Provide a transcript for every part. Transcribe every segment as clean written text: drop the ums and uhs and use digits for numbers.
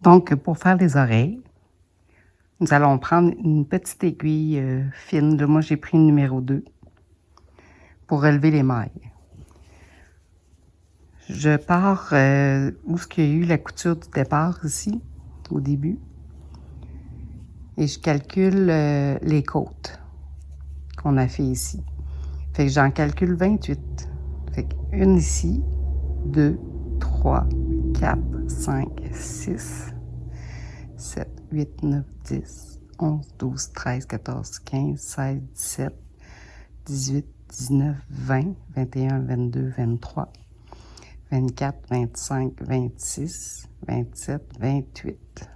Donc, pour faire les oreilles, nous allons prendre une petite aiguille fine. Là, moi, j'ai pris le numéro 2 pour relever les mailles. Je pars où il y a eu la couture du départ ici, au début. Et je calcule les côtes qu'on a fait ici. Fait que j'en calcule 28. Fait qu'une ici, 2, 3, 4, 5, 6, 7, 8, 9, 10, 11, 12, 13, 14, 15, 16, 17, 18, 19, 20, 21, 22, 23, 24, 25, 26, 27, 28.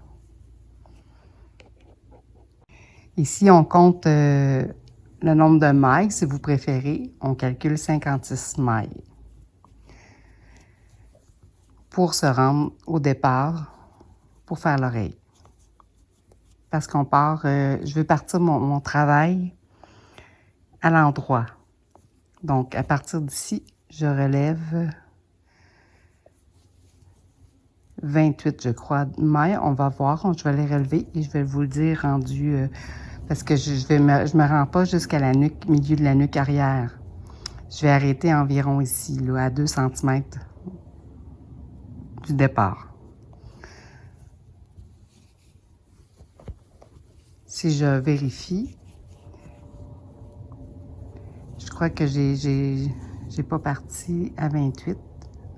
Ici, on compte le nombre de mailles, si vous préférez. On calcule 56 mailles pour se rendre au départ pour faire l'oreille. Parce qu'on part, je veux partir mon travail à l'endroit. Donc, à partir d'ici, je relève 28, je crois, mailles. On va voir, je vais les relever et je vais vous le dire rendu... parce que je me rends pas jusqu'à la nuque, milieu de la nuque arrière. Je vais arrêter environ ici, là, à 2 cm du départ. Si je vérifie, je crois que j'ai pas parti à 28.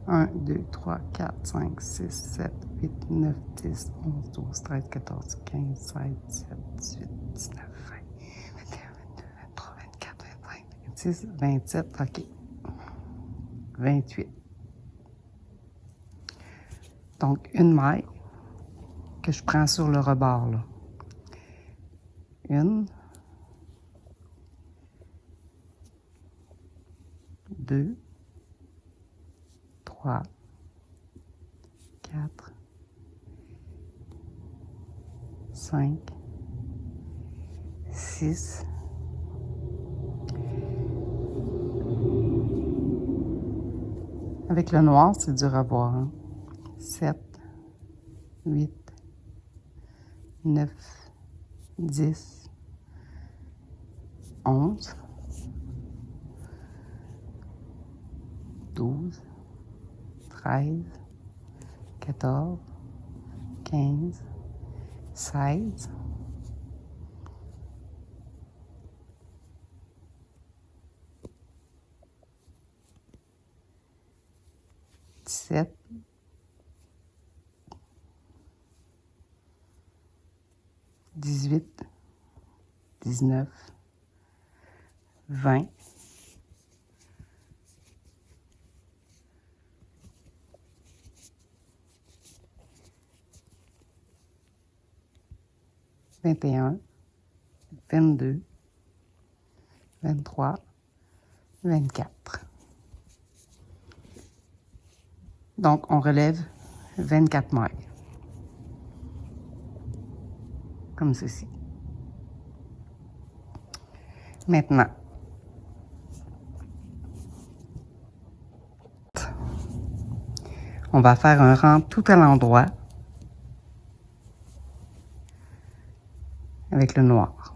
1, 2, 3, 4, 5, 6, 7, 8, 9, 10, 11, 12, 13, 14, 15, 16, 17, 18, 19, 20, 21, 22, 23, 24, 25, 26, 27, OK. 28. Donc, une maille que je prends sur le rebord, là. Une, 2, 3, 4, 5, 6, 7. Avec le noir, c'est dur à voir. Hein? 7, 8, 9, 10, 11, 12, 13, 14, 15, 16, 17, 18, 19, 20, 21, 22, 23, 24. Donc, on relève 24 mailles. Comme ceci. Maintenant, on va faire un rang tout à l'endroit avec le noir.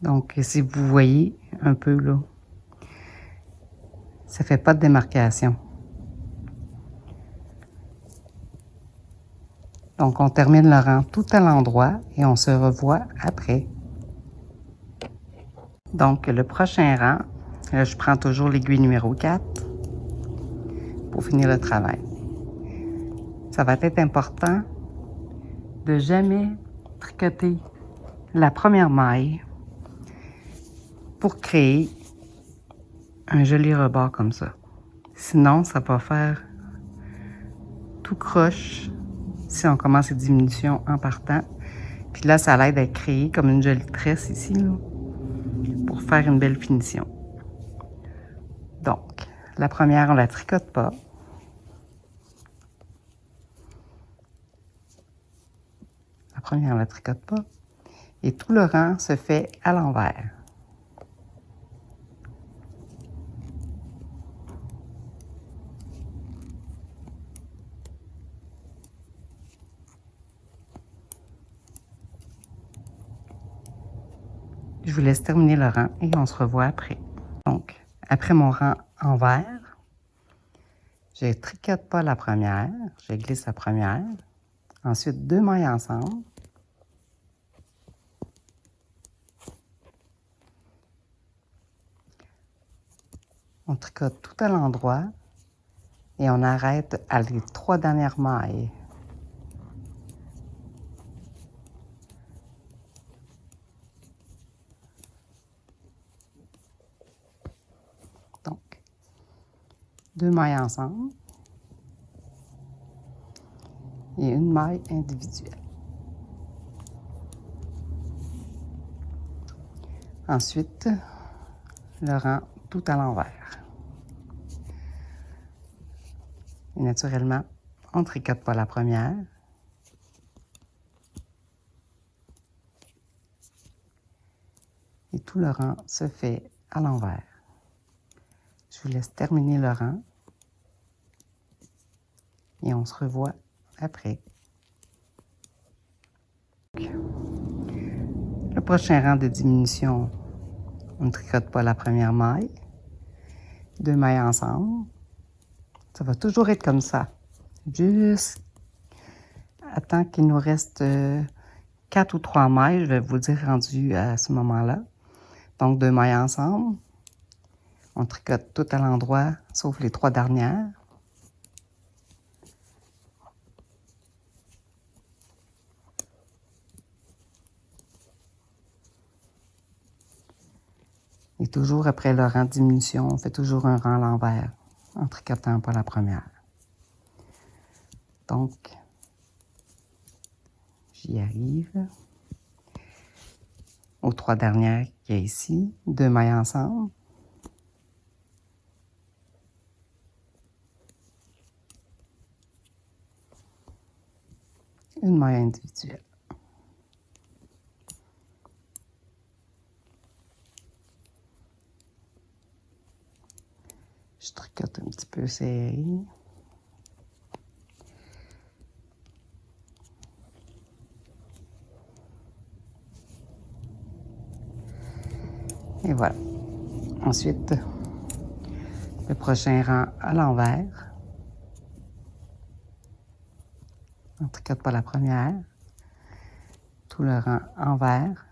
Donc, si vous voyez un peu, là, ça ne fait pas de démarcation. Donc, on termine le rang tout à l'endroit et on se revoit après. Donc, le prochain rang, là, je prends toujours l'aiguille numéro 4 pour finir le travail. Ça va être important de jamais tricoter la première maille pour créer un joli rebord comme ça. Sinon, ça va faire tout croche si on commence les diminutions en partant. Puis là, ça l'aide à créer comme une jolie tresse ici, là, pour faire une belle finition. Donc, la première, on ne la tricote pas. La première, on ne la tricote pas. Et tout le rang se fait à l'envers. Je vous laisse terminer le rang et on se revoit après. Donc, après mon rang envers, je ne tricote pas la première, je glisse la première. Ensuite, 2 mailles ensemble. On tricote tout à l'endroit et on arrête à les 3 dernières mailles. Donc, 2 mailles ensemble et une maille individuelle. Ensuite, le rang tout à l'envers. Et naturellement, on ne tricote pas la première. Et tout le rang se fait à l'envers. Je vous laisse terminer le rang. Et on se revoit après. Le prochain rang de diminution, on ne tricote pas la première maille. 2 mailles ensemble. Ça va toujours être comme ça. Jusqu'à temps qu'il nous reste 4 ou 3 mailles, je vais vous dire rendu à ce moment-là. Donc 2 mailles ensemble. On tricote tout à l'endroit, sauf les 3 dernières. Et toujours après le rang de diminution, on fait toujours un rang à l'envers, en tricotant pas la première. Donc, j'y arrive. Aux 3 dernières qu'il y a ici, 2 mailles ensemble. Une maille individuelle. Je tricote un petit peu serré. Et voilà. Ensuite, le prochain rang à l'envers. On ne tricote pas la première. Tout le rang envers.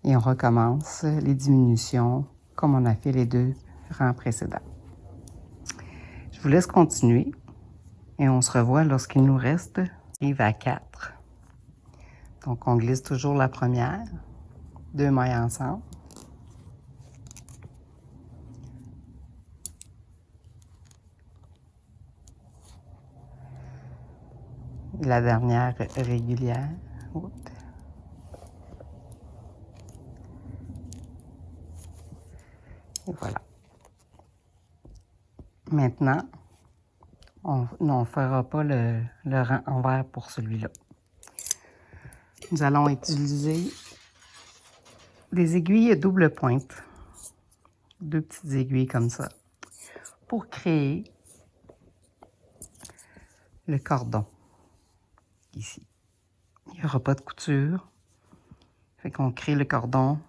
Et on recommence les diminutions comme on a fait les 2 rangs précédents. Je vous laisse continuer et on se revoit lorsqu'il nous reste arrive à 4. Donc on glisse toujours la première, 2 mailles ensemble. La dernière régulière. Oups. Et voilà. Maintenant, on ne fera pas le rang envers pour celui-là. Nous allons utiliser des aiguilles double pointe. 2 petites aiguilles comme ça. Pour créer le cordon. Ici. Il n'y aura pas de couture. Fait qu'on crée le cordon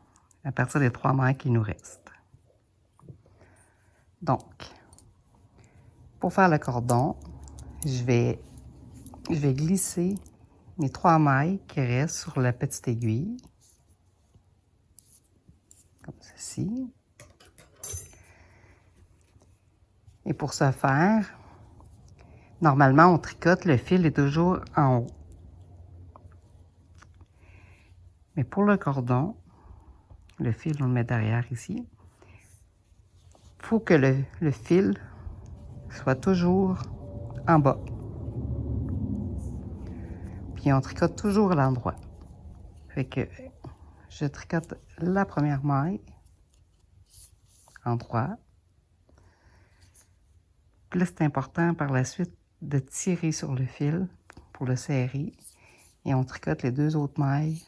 à partir des 3 mailles qui nous restent. Donc, pour faire le cordon, je vais glisser mes 3 mailles qui restent sur la petite aiguille. Comme ceci. Et pour ce faire, normalement, on tricote, le fil est toujours en haut. Mais pour le cordon, le fil, on le met derrière ici. Il faut que le fil soit toujours en bas. Puis on tricote toujours à l'endroit. Fait que je tricote la première maille en droit. Puis là, c'est important par la suite de tirer sur le fil pour le serrer Et on tricote les 2 autres mailles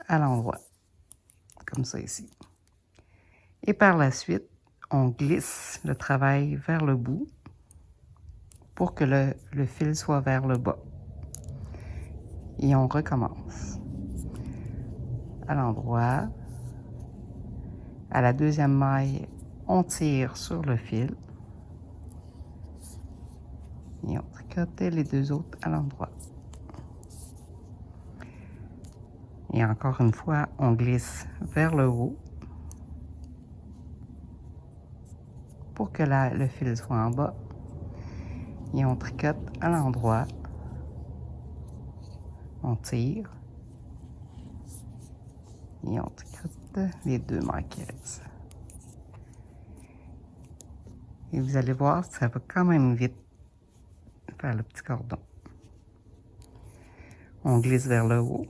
à l'endroit, comme ça ici. Et par la suite, on glisse le travail vers le bout pour que le fil soit vers le bas. Et on recommence. À l'endroit, à la 2e maille, on tire sur le fil. Et on tricote les 2 autres à l'endroit. Et encore une fois, on glisse vers le haut pour que le fil soit en bas. Et on tricote à l'endroit. On tire. Et on tricote les 2 mailles qui restent. Et vous allez voir, ça va quand même vite faire le petit cordon. On glisse vers le haut.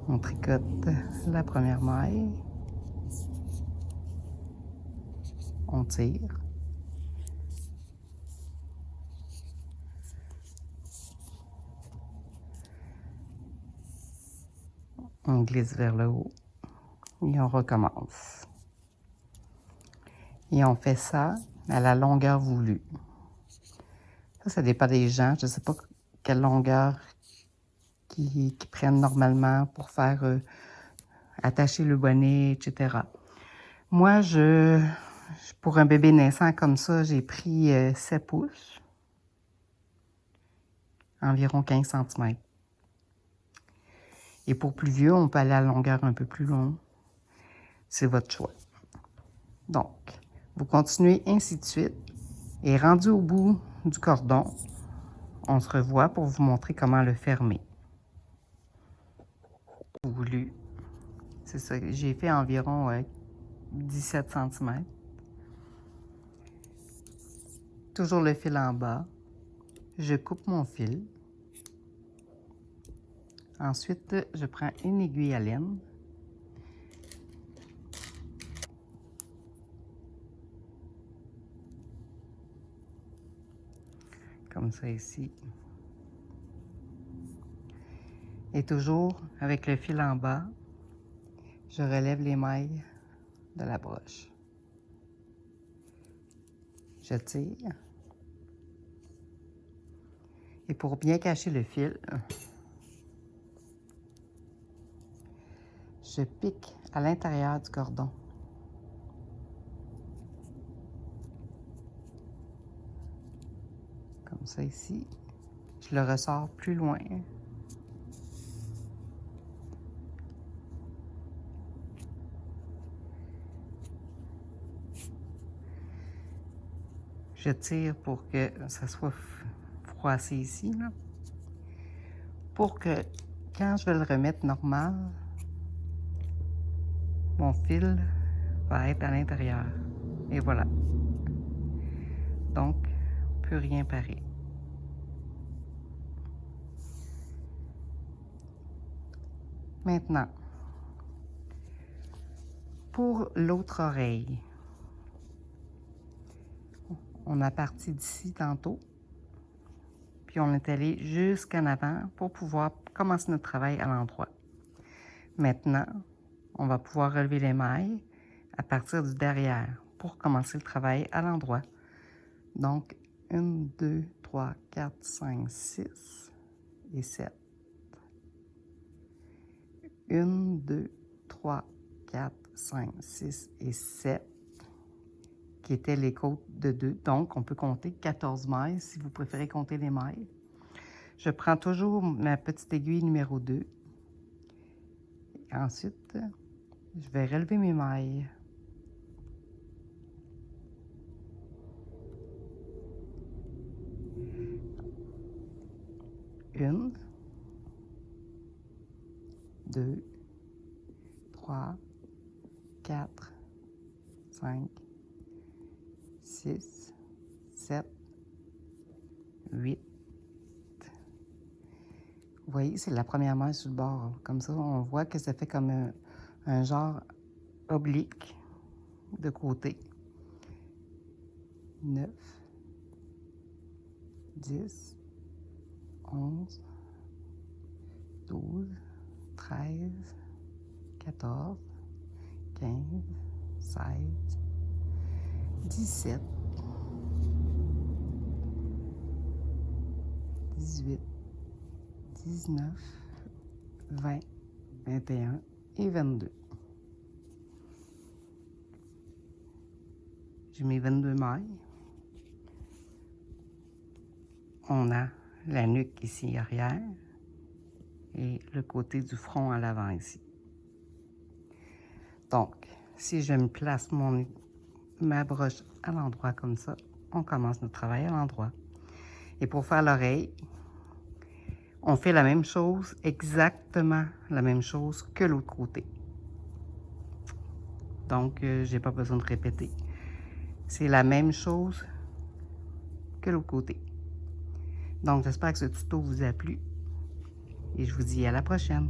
On tricote la première maille. On tire. On glisse vers le haut. Et on recommence. Et on fait ça à la longueur voulue. Ça dépend des gens. Je ne sais pas quelle longueur qu'ils prennent normalement pour faire attacher le bonnet, etc. Moi, pour un bébé naissant comme ça, j'ai pris 7 pouces, environ 15 cm. Et pour plus vieux, on peut aller à la longueur un peu plus longue. C'est votre choix. Donc, vous continuez ainsi de suite. Et rendu au bout du cordon, on se revoit pour vous montrer comment le fermer. Voulu. C'est ça, j'ai fait environ 17 cm. Toujours le fil en bas. Je coupe mon fil. Ensuite, je prends une aiguille à laine. Comme ça ici. Et toujours avec le fil en bas, je relève les mailles de la broche. Je tire. Et pour bien cacher le fil, je pique à l'intérieur du cordon. Comme ça ici. Je le ressors plus loin. Je tire pour que ça soit froissé ici, là. Pour que quand je vais le remettre normal, mon fil va être à l'intérieur. Et voilà. Donc, plus rien parer. Maintenant, pour l'autre oreille, on a parti d'ici tantôt, puis on est allé jusqu'en avant pour pouvoir commencer notre travail à l'endroit. Maintenant, on va pouvoir relever les mailles à partir du derrière pour commencer le travail à l'endroit. Donc, 1, 2, 3, 4, 5, 6 et 7. 1, 2, 3, 4, 5, 6 et 7, qui étaient les côtes de 2. Donc, on peut compter 14 mailles si vous préférez compter les mailles. Je prends toujours ma petite aiguille numéro 2. Et ensuite, je vais relever mes mailles. Une, 2, 3, 4, 5, 6, 7, 8. Vous voyez, c'est la première maille sur le bord. Comme ça, on voit que ça fait comme un genre oblique de côté. 9, 10, 11, 12, 13, 14, 15, 16, 17, 18, 19, 20, 21 et 22. J'ai mes 22 mailles. On a la nuque ici arrière et le côté du front à l'avant ici. Donc, si je me place ma broche à l'endroit comme ça, on commence notre travail à l'endroit. Et pour faire l'oreille, on fait la même chose, exactement la même chose que l'autre côté. Donc, j'ai pas besoin de répéter. C'est la même chose que l'autre côté. Donc, j'espère que ce tuto vous a plu et je vous dis à la prochaine.